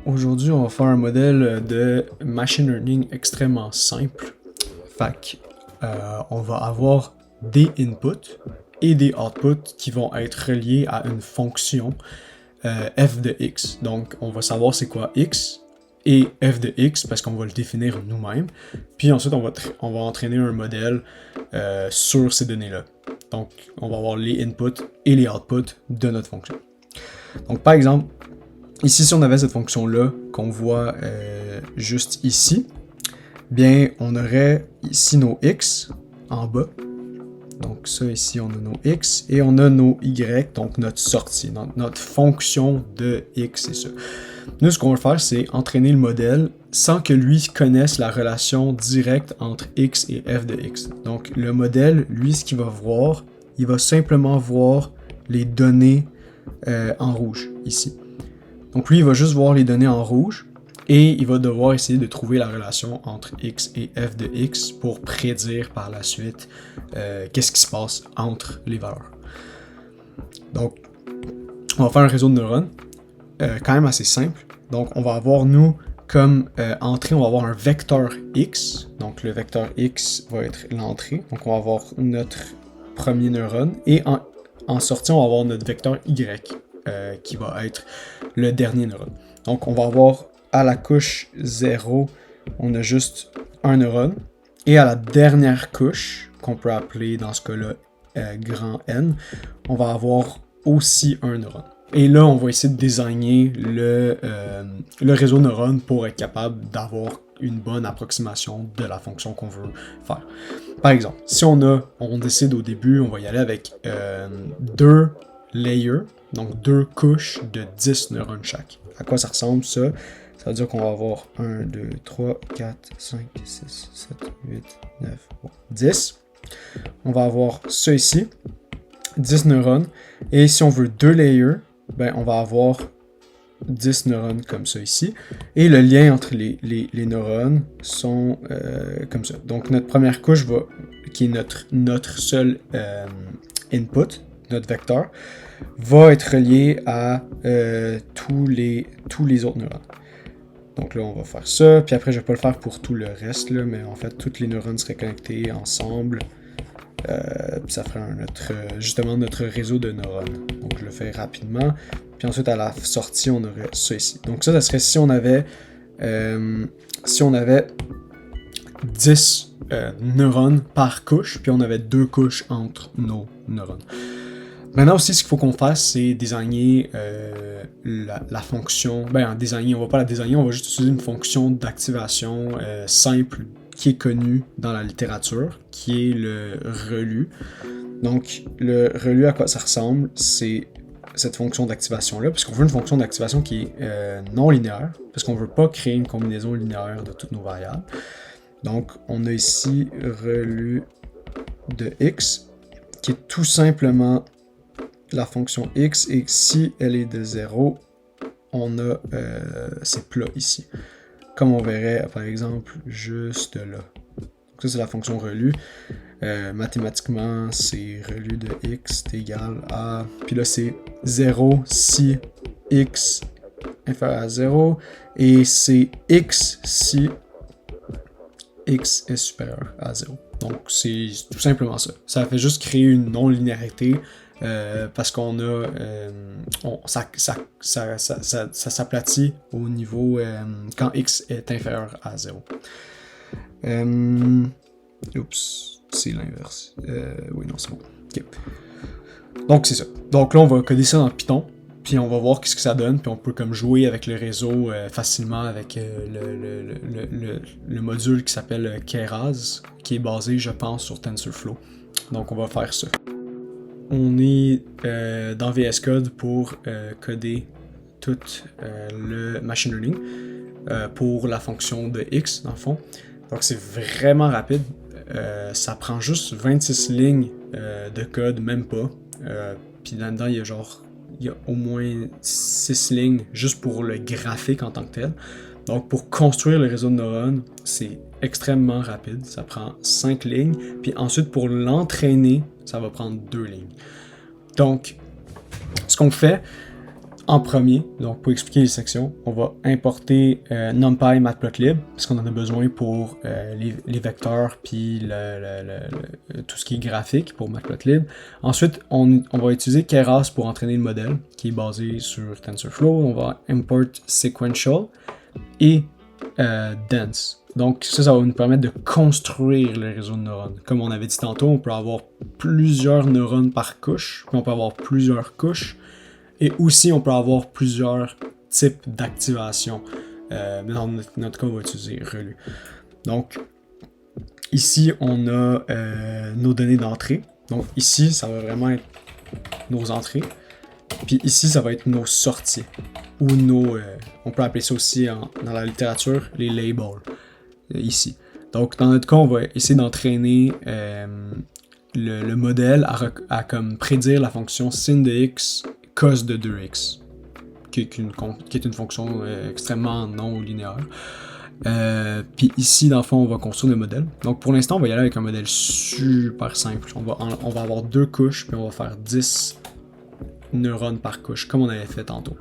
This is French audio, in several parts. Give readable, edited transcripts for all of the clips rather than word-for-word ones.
Aujourd'hui, on va faire un modèle de machine learning extrêmement simple. Fait on va avoir des inputs et des outputs qui vont être reliés à une fonction f de x. Donc, on va savoir c'est quoi x et f de x parce qu'on va le définir nous-mêmes. Puis ensuite, on va entraîner un modèle sur ces données-là. Donc, on va avoir les inputs et les outputs de notre fonction. Donc, par exemple, ici, si on avait cette fonction-là qu'on voit juste ici, bien, on aurait ici nos x en bas. Donc ça, ici, on a nos x et on a nos y, donc notre sortie, notre fonction de x, c'est ça. Nous, ce qu'on va faire, c'est entraîner le modèle sans que lui connaisse la relation directe entre x et f de x. Donc le modèle, lui, ce qu'il va voir, il va simplement voir les données en rouge, ici. Donc lui, il va juste voir les données en rouge et il va devoir essayer de trouver la relation entre x et f de x pour prédire par la suite qu'est-ce qui se passe entre les valeurs. Donc, on va faire un réseau de neurones quand même assez simple. Donc, on va avoir, nous, comme entrée, on va avoir un vecteur x. Donc, le vecteur x va être l'entrée. Donc, on va avoir notre premier neurone et en sortie, on va avoir notre vecteur y. Qui va être le dernier neurone. Donc, on va avoir à la couche 0, on a juste un neurone. Et à la dernière couche, qu'on peut appeler dans ce cas-là grand N, on va avoir aussi un neurone. Et là, on va essayer de désigner le réseau de neurones pour être capable d'avoir une bonne approximation de la fonction qu'on veut faire. Par exemple, si on décide au début, on va y aller avec deux layers, donc deux couches de 10 neurones chaque. À quoi ça ressemble ça? Ça veut dire qu'on va avoir 1, 2, 3, 4, 5, 6, 7, 8, 9, 10. On va avoir ça ici, 10 neurones. Et si on veut deux layers, ben on va avoir 10 neurones comme ça ici. Et le lien entre les neurones sont comme ça. Donc notre première couche, qui est notre seul input, notre vecteur, va être relié à tous les autres neurones. Donc là, on va faire ça, puis après, je vais pas le faire pour tout le reste, là, mais en fait, tous les neurones seraient connectés ensemble, puis ça ferait justement notre réseau de neurones. Donc je le fais rapidement, puis ensuite, à la sortie, on aurait ça ici. Donc ça serait si on avait 10 neurones par couche, puis on avait deux couches entre nos neurones. Maintenant aussi, ce qu'il faut qu'on fasse, c'est désigner la fonction. Ben, on va pas la désigner, on va juste utiliser une fonction d'activation simple qui est connue dans la littérature, qui est le ReLU. Donc, le ReLU, à quoi ça ressemble? C'est cette fonction d'activation-là, puisqu'on veut une fonction d'activation qui est non linéaire, parce qu'on ne veut pas créer une combinaison linéaire de toutes nos variables. Donc, on a ici ReLU de x, qui est tout simplement la fonction x, et si elle est de 0, on a ces plats ici. Comme on verrait, par exemple, juste là. Donc ça, c'est la fonction ReLU. Mathématiquement, c'est ReLU de x est égal à... Puis là, c'est 0 si x inférieur à 0, et c'est x si x est supérieur à 0. Donc, c'est tout simplement ça. Ça fait juste créer une non-linéarité parce qu'on a ça s'aplatit au niveau quand x est inférieur à 0. Oups, c'est l'inverse. Oui, non, c'est bon. Okay. Donc, c'est ça. Donc là, on va coder ça dans Python, puis on va voir qu'est-ce que ça donne, puis on peut comme jouer avec le réseau facilement avec le module qui s'appelle Keras, qui est basé, je pense, sur TensorFlow. Donc, on va faire ça. On est dans VS Code pour coder tout le machine learning pour la fonction de x, dans le fond. Donc, c'est vraiment rapide. Ça prend juste 26 lignes de code, même pas. Puis là-dedans, il y a au moins 6 lignes juste pour le graphique en tant que tel. Donc, pour construire le réseau de neurones, c'est extrêmement rapide. Ça prend 5 lignes. Puis ensuite, pour l'entraîner, ça va prendre 2 lignes. Donc, ce qu'on fait, en premier, donc pour expliquer les sections, on va importer NumPy Matplotlib, parce qu'on en a besoin pour les vecteurs puis tout ce qui est graphique pour Matplotlib. Ensuite, on va utiliser Keras pour entraîner le modèle, qui est basé sur TensorFlow. On va import Sequential et Dense. Donc ça va nous permettre de construire le réseau de neurones. Comme on avait dit tantôt, on peut avoir plusieurs neurones par couche, puis on peut avoir plusieurs couches. Et aussi, on peut avoir plusieurs types d'activation. Mais dans notre cas, on va utiliser Relu. Donc, ici, on a nos données d'entrée. Donc, ici, ça va vraiment être nos entrées. Puis ici, ça va être nos sorties. Ou on peut appeler ça aussi dans la littérature les labels. Ici. Donc, dans notre cas, on va essayer d'entraîner le modèle à comme prédire la fonction sin de x cos de 2x, qui est une fonction extrêmement non linéaire. Puis ici, dans le fond, on va construire le modèle. Donc pour l'instant, on va y aller avec un modèle super simple. On va avoir 2 couches, puis on va faire 10 neurones par couche, comme on avait fait tantôt.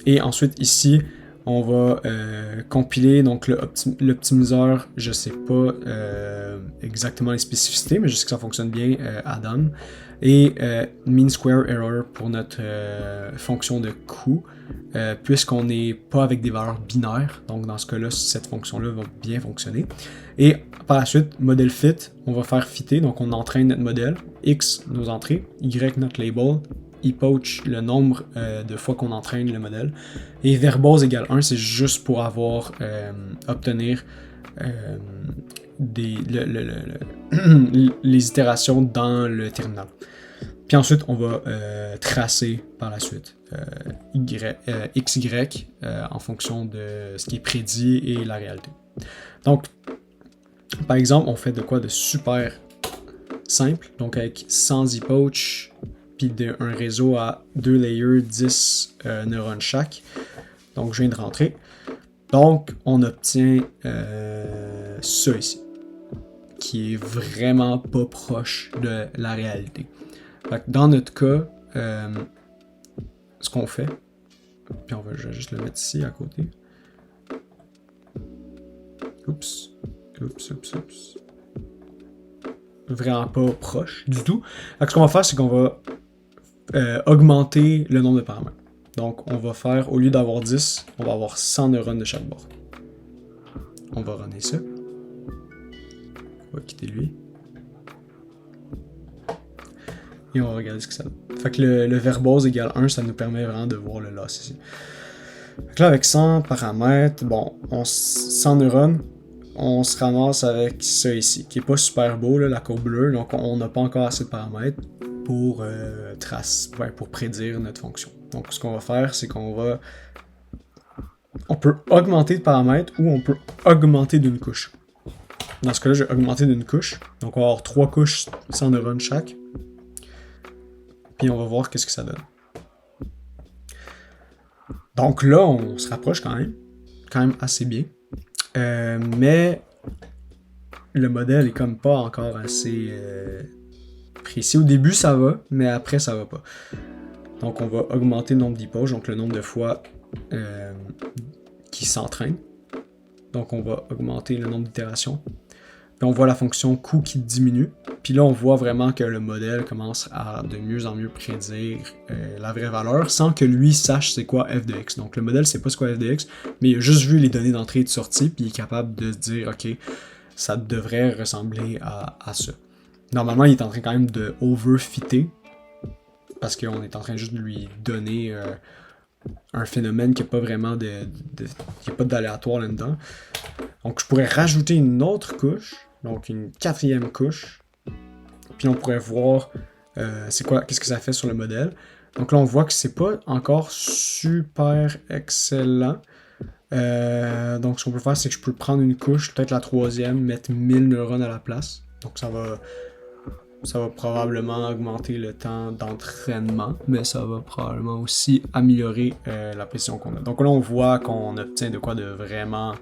Et ensuite, ici, on va compiler donc l'optimiseur, je sais pas exactement les spécificités, mais je sais que ça fonctionne bien, Adam. Et mean square error pour notre fonction de coût, puisqu'on n'est pas avec des valeurs binaires. Donc dans ce cas-là, cette fonction-là va bien fonctionner. Et par la suite, modèle fit, on va faire fitter, donc on entraîne notre modèle, x nos entrées, y notre label, epoch le nombre de fois qu'on entraîne le modèle, et verbose égale 1, c'est juste pour obtenir les itérations dans le terminal. Puis ensuite, on va tracer par la suite XY en fonction de ce qui est prédit et la réalité. Donc, par exemple, on fait de quoi de super simple, donc avec 100 epoch, puis un réseau à 2 layers, 10 neurones chaque. Donc, je viens de rentrer. Donc, on obtient ça ici, qui est vraiment pas proche de la réalité. Fait que dans notre cas, ce qu'on fait, puis je vais juste le mettre ici à côté. Oups. Vraiment pas proche du tout. Fait que ce qu'on va faire, c'est qu'on va augmenter le nombre de paramètres. Donc, on va faire, au lieu d'avoir 10, on va avoir 100 neurones de chaque bord. On va runner ça. On va quitter lui. Et on va regarder ce que ça donne. Fait que le verbose égale 1, ça nous permet vraiment de voir le loss ici. Fait que là, avec 100 paramètres, 100 neurones, on se ramasse avec ça ici, qui est pas super beau, là, la courbe bleue, donc on n'a pas encore assez de paramètres pour prédire notre fonction. Donc ce qu'on va faire, c'est on peut augmenter de paramètres ou on peut augmenter d'une couche. Dans ce cas-là, je vais augmenter d'une couche, donc on va avoir 3 couches 100 neurones chaque. Puis on va voir qu'est-ce que ça donne. Donc là, on se rapproche quand même assez bien. Mais le modèle est comme pas encore assez précis. Au début, ça va, mais après, ça va pas. Donc on va augmenter le nombre d'epoches, donc le nombre de fois qui s'entraîne. Donc on va augmenter le nombre d'itérations. Puis on voit la fonction coût qui diminue. Puis là, on voit vraiment que le modèle commence à de mieux en mieux prédire la vraie valeur sans que lui sache c'est quoi f de x. Donc le modèle sait pas c'est quoi f de x, mais il a juste vu les données d'entrée et de sortie, puis il est capable de se dire, ok, ça devrait ressembler à ça. Normalement, il est en train quand même de overfitter, parce qu'on est en train juste de lui donner un phénomène qui n'a pas vraiment qui n'a pas d'aléatoire là-dedans. Donc je pourrais rajouter une autre couche, donc une 4e couche, puis on pourrait voir qu'est-ce que ça fait sur le modèle. Donc là on voit que c'est pas encore super excellent. Donc ce qu'on peut faire, c'est que je peux prendre une couche, peut-être la 3e, mettre 1000 neurones à la place. Donc ça va probablement augmenter le temps d'entraînement, mais ça va probablement aussi améliorer la précision qu'on a. Donc là, on voit qu'on obtient de quoi de vraiment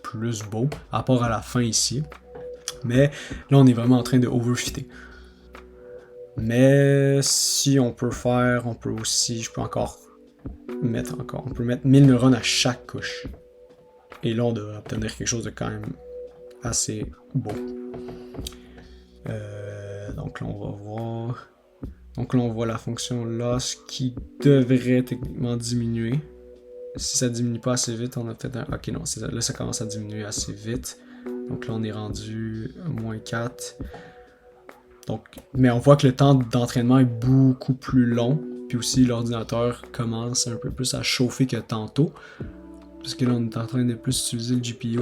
plus beau, à part à la fin ici. Mais là, on est vraiment en train de overfitter. Mais si on peut je peux encore on peut mettre 1000 neurones à chaque couche. Et là, on devrait obtenir quelque chose de quand même assez beau. Donc là, on va voir. Donc là, on voit la fonction loss qui devrait techniquement diminuer. Si ça diminue pas assez vite, on a peut-être un... Ok, non, là, ça commence à diminuer assez vite. Donc là, on est rendu moins 4. Donc, mais on voit que le temps d'entraînement est beaucoup plus long. Puis aussi, l'ordinateur commence un peu plus à chauffer que tantôt. Parce que là, on est en train de plus utiliser le GPU.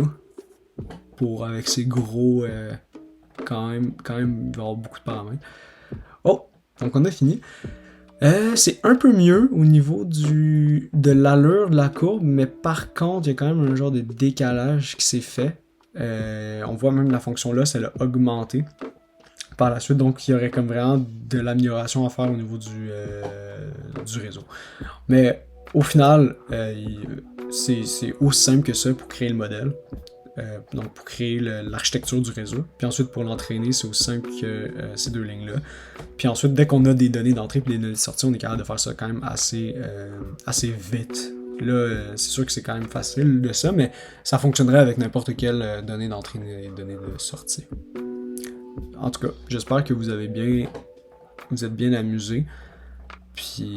Avec ses gros... quand même, il va y avoir beaucoup de paramètres. Oh! Donc on a fini. C'est un peu mieux au niveau de l'allure de la courbe, mais par contre, il y a quand même un genre de décalage qui s'est fait. On voit même la fonction là, elle a augmenté par la suite, donc il y aurait comme vraiment de l'amélioration à faire au niveau du réseau. Mais au final, c'est aussi simple que ça pour créer le modèle. Donc pour créer l'architecture du réseau. Puis ensuite pour l'entraîner, c'est aussi simple que ces deux lignes-là. Puis ensuite, dès qu'on a des données d'entrée et des données de sortie, on est capable de faire ça quand même assez vite. Là, c'est sûr que c'est quand même facile de ça, mais ça fonctionnerait avec n'importe quelle donnée d'entrée et donnée de sortie. En tout cas, j'espère que vous êtes bien amusés. Puis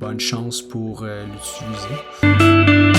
bonne chance pour l'utiliser.